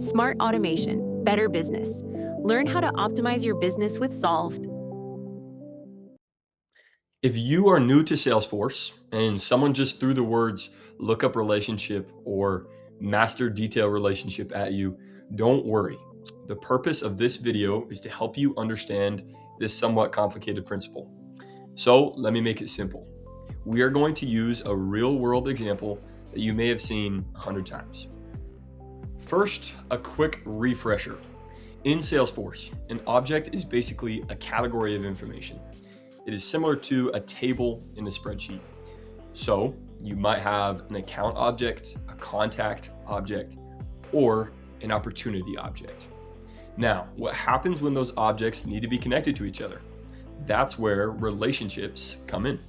Smart automation, better business. Learn how to optimize your business with Solved. If you are new to Salesforce and someone just threw the words lookup relationship or master detail relationship at you, don't worry. The purpose of this video is to help you understand this somewhat complicated principle. So let me make it simple. We are going to use a real world example that you may have seen 100 times. First, a quick refresher. In Salesforce, an object is basically a category of information. It is similar to a table in a spreadsheet. So you might have an account object, a contact object, or an opportunity object. Now, what happens when those objects need to be connected to each other? That's where relationships come in.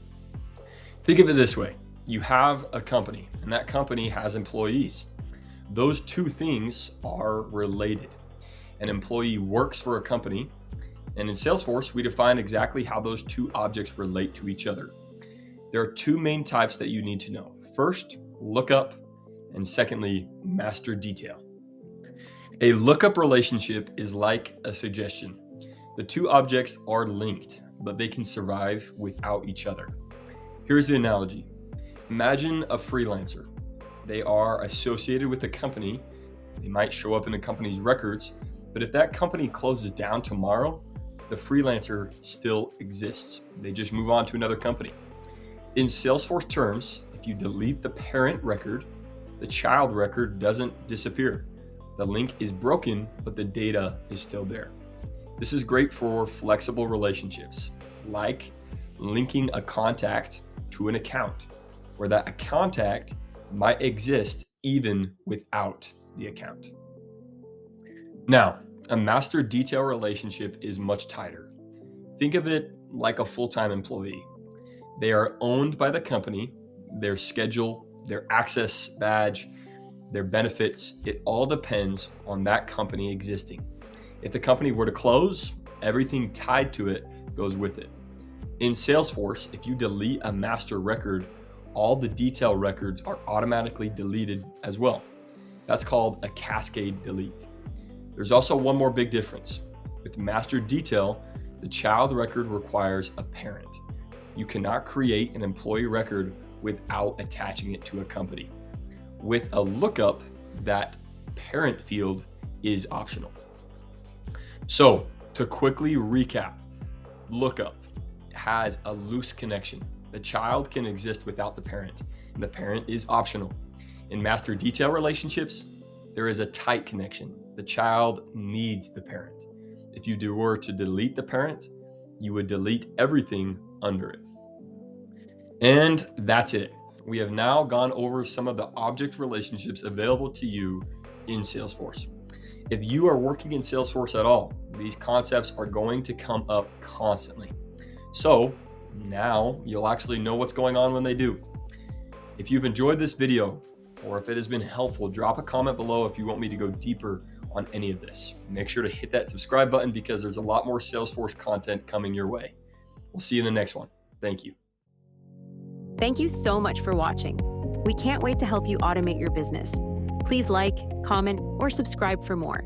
Think of it this way. You have a company, and that company has employees. Those two things are related. An employee works for a company, and in Salesforce, we define exactly how those two objects relate to each other. There are two main types that you need to know. First, lookup, and secondly, master detail. A lookup relationship is like a suggestion. The two objects are linked, but they can survive without each other. Here's the analogy. Imagine a freelancer. They are associated with a company. They might show up in the company's records, but if that company closes down tomorrow, the freelancer still exists. They just move on to another company. In Salesforce terms, if you delete the parent record, the child record doesn't disappear. The link is broken, but the data is still there. This is great for flexible relationships, like linking a contact to an account, where that contact might exist even without the account. Now, a master detail relationship is much tighter. Think of it like a full-time employee. They are owned by the company, their schedule, their access badge, their benefits, it all depends on that company existing. If the company were to close, everything tied to it goes with it. In Salesforce, if you delete a master record, all the detail records are automatically deleted as well. That's called a cascade delete. There's also one more big difference. With master detail, the child record requires a parent. You cannot create an employee record without attaching it to a company. With a lookup, that parent field is optional. So to quickly recap, lookup has a loose connection. The child can exist without the parent, and the parent is optional. In master detail relationships, there is a tight connection. The child needs the parent. If you were to delete the parent, you would delete everything under it. And that's it. We have now gone over some of the object relationships available to you in Salesforce. If you are working in Salesforce at all, these concepts are going to come up constantly. So now you'll actually know what's going on when they do. If you've enjoyed this video, or if it has been helpful, drop a comment below if you want me to go deeper on any of this. Make sure to hit that subscribe button because there's a lot more Salesforce content coming your way. We'll see you in the next one. Thank you. Thank you so much for watching. We can't wait to help you automate your business. Please like, comment, or subscribe for more.